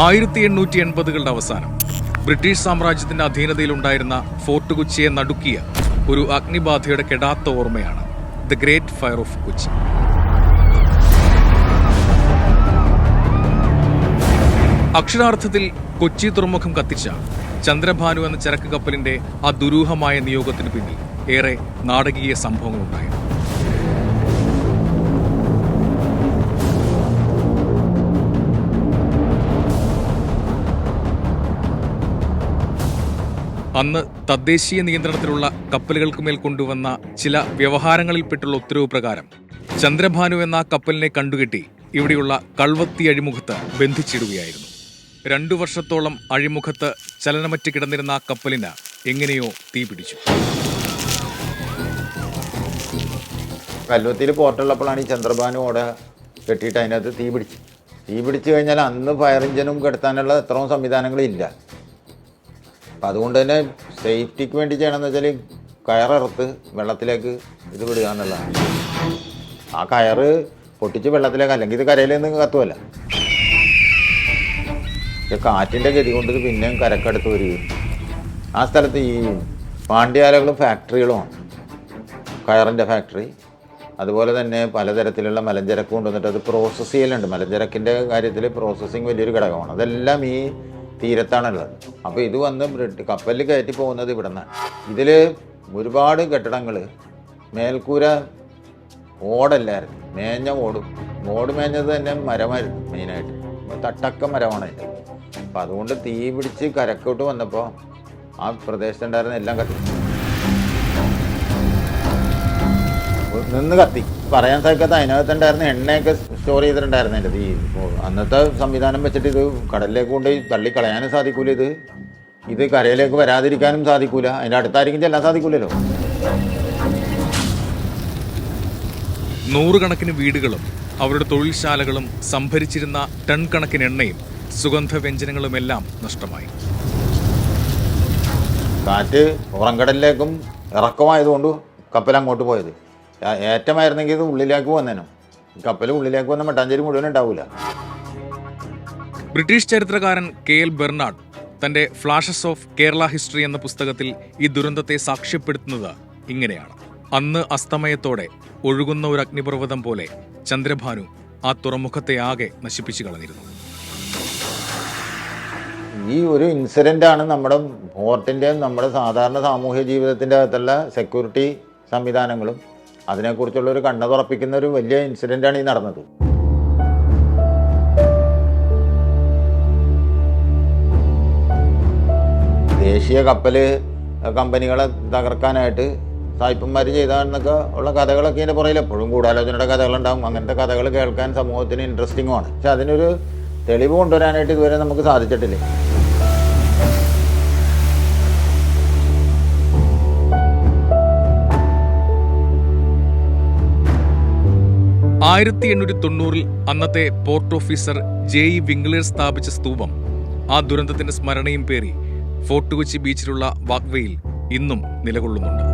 1880കളുടെ അവസാനം ബ്രിട്ടീഷ് സാമ്രാജ്യത്തിന്റെ അധീനതയിലുണ്ടായിരുന്ന ഫോർട്ട് കൊച്ചിയെ നടുക്കിയ ഒരു അഗ്നിബാധയുടെ കെടാത്ത ഓർമ്മയാണ് the great fire of Kochi. അക്ഷരാർത്ഥത്തിൽ കൊച്ചി തുറമുഖം കത്തിച്ച ചന്ദ്രഭാനു എന്ന ചരക്ക് കപ്പലിന്റെ ആ ദുരൂഹമായ നിയോഗത്തിന് പിന്നിൽ ഏറെ നാടകീയ സംഭവങ്ങളുണ്ടായിരുന്നു. അന്ന് തദ്ദേശീയ നിയന്ത്രണത്തിലുള്ള കപ്പലുകൾക്കുമേൽ കൊണ്ടുവന്ന ചില വ്യവഹാരങ്ങളിൽപ്പെട്ടുള്ള ഉത്തരവ് പ്രകാരം ചന്ദ്രഭാനു എന്ന കപ്പലിനെ കണ്ടുകെട്ടി ഇവിടെയുള്ള കൾവത്തി അഴിമുഖത്ത് ബന്ധിച്ചിടുകയായിരുന്നു. 2 വർഷത്തോളം അഴിമുഖത്ത് ചലനമറ്റ് കിടന്നിരുന്ന ആ കപ്പലിന് എങ്ങനെയോ തീപിടിച്ചു. കൽവത്തിയിൽ പോർട്ടുള്ളപ്പോഴാണ് ഈ ചന്ദ്രഭാനു ഓടെ കെട്ടിയിട്ട് അതിനകത്ത് തീപിടിച്ചു കഴിഞ്ഞാൽ അന്ന് ഫയർ എഞ്ചിനും കെടുത്താനുള്ള എത്രയും സംവിധാനങ്ങളില്ല. അപ്പം അതുകൊണ്ട് തന്നെ സേഫ്റ്റിക്ക് വേണ്ടി ചെയ്യണമെന്ന് വെച്ചാൽ കയറിറത്ത് വെള്ളത്തിലേക്ക് ഇത് വിടുക എന്നുള്ളതാണ്. ആ കയറ് പൊട്ടിച്ച് വെള്ളത്തിലേക്ക്, അല്ലെങ്കിൽ ഇത് കരയിൽ നിന്ന് കത്തുമല്ല. കാറ്റിൻ്റെ ഗതി കൊണ്ട് ഇത് പിന്നെയും കരക്കടുത്ത് വരികയും ആ സ്ഥലത്ത് ഈ പാണ്ഡ്യാലകളും ഫാക്ടറികളുമാണ്. കയറിൻ്റെ ഫാക്ടറി, അതുപോലെ തന്നെ പലതരത്തിലുള്ള മലഞ്ചരക്ക് കൊണ്ടുവന്നിട്ട് അത് പ്രോസസ്സ് ചെയ്യലുണ്ട്. മലഞ്ചരക്കിൻ്റെ കാര്യത്തിൽ പ്രോസസ്സിങ് വലിയൊരു ഘടകമാണ്. അതെല്ലാം ഈ തീരത്താണുള്ളത്. അപ്പോൾ ഇത് വന്ന് കപ്പലിൽ കയറ്റി പോകുന്നത് ഇവിടെ നിന്നാണ്. ഇതിൽ ഒരുപാട് കെട്ടിടങ്ങൾ, മേൽക്കൂര ഓടല്ലായിരുന്നു, മേഞ്ഞ ഓട് മേഞ്ഞത് തന്നെ മരമായിരുന്നു. മെയിനായിട്ട് തട്ടക്ക മരമാണ് അതിൻ്റെ. അപ്പം അതുകൊണ്ട് തീ പിടിച്ച് കരക്കോട്ട് വന്നപ്പോൾ ആ പ്രദേശത്തുണ്ടായിരുന്ന എല്ലാം കത്തി കത്തി. പറയാൻ സാധിക്കാത്ത അതിനകത്തുണ്ടായിരുന്ന എണ്ണയൊക്കെ സ്റ്റോർ ചെയ്തിട്ടുണ്ടായിരുന്നു. അതിൻ്റെ തീ അന്നത്തെ സംവിധാനം വെച്ചിട്ട് ഇത് കടലിലേക്ക് കൊണ്ട് തള്ളിക്കളയാനും സാധിക്കൂല. ഇത് കരയിലേക്ക് വരാതിരിക്കാനും സാധിക്കൂല. അതിൻ്റെ അടുത്തായിരിക്കും ചെല്ലാൻ സാധിക്കൂലല്ലോ. 100 കണക്കിന് വീടുകളും അവരുടെ തൊഴിൽശാലകളും സംഭരിച്ചിരുന്ന ടൺ കണക്കിന് എണ്ണയും സുഗന്ധവ്യഞ്ജനങ്ങളുമെല്ലാം നഷ്ടമായി. കാറ്റ് പുറംകടലിലേക്കും ഇറക്കമായതുകൊണ്ട് കപ്പൽ അങ്ങോട്ട് പോയത്. ഏറ്റമായിരുന്നെങ്കിൽ ഇത് ഉള്ളിലേക്ക് വന്നേനും. കപ്പൽ ഉള്ളിലേക്ക് വന്ന മട്ടാഞ്ചേരി മുഴുവൻ ഉണ്ടാവില്ല. ബ്രിട്ടീഷ് ചരിത്രകാരൻ KL ബെർണാഡ് തന്റെ ഫ്ലാഷസ് ഓഫ് കേരള ഹിസ്റ്ററി എന്ന പുസ്തകത്തിൽ ഈ ദുരന്തത്തെ സാക്ഷ്യപ്പെടുത്തുന്നത് ഇങ്ങനെയാണ്. അന്ന് അസ്തമയത്തോടെ ഒഴുകുന്ന ഒരു അഗ്നിപർവ്വതം പോലെ ചന്ദ്രഭാനു ആ തുറമുഖത്തെ ആകെ നശിപ്പിച്ചു കളഞ്ഞിരുന്നു. ഈ ഒരു ഇൻസിഡൻ്റാണ് നമ്മുടെ പോർട്ടിൻ്റെയും നമ്മുടെ സാധാരണ സാമൂഹ്യ ജീവിതത്തിൻ്റെ അകത്തുള്ള സെക്യൂരിറ്റി സംവിധാനങ്ങളും അതിനെക്കുറിച്ചുള്ള ഒരു കണ്ണ തുറപ്പിക്കുന്ന ഒരു വലിയ ഇൻസിഡൻ്റാണ് ഈ നടന്നത്. ദേശീയ കപ്പൽ കമ്പനികളെ തകർക്കാനായിട്ട് സായിപ്പന്മാർ ചെയ്താന്നൊക്കെ ഉള്ള കഥകളൊക്കെ ഇതിൻ്റെ പുറകിൽ എപ്പോഴും ഗൂഢാലോചനയുടെ കഥകളുണ്ടാകും. അങ്ങനത്തെ കഥകൾ കേൾക്കാൻ സമൂഹത്തിന് ഇൻട്രസ്റ്റിങ്ങുമാണ്. പക്ഷെ അതിനൊരു തെളിവ് കൊണ്ടുവരാനായിട്ട് ഇതുവരെ നമുക്ക് സാധിച്ചിട്ടില്ല. ൽ അന്നത്തെ പോർട്ട് ഓഫീസർ JE വിംഗ്ലർ സ്ഥാപിച്ച സ്തൂപം ആ ദുരന്തത്തിന്റെ സ്മരണയും പേറി ഫോർട്ട് കൊച്ചി ബീച്ചിലുള്ള വാക്വേയിൽ ഇന്നും നിലകൊള്ളുന്നുണ്ട്.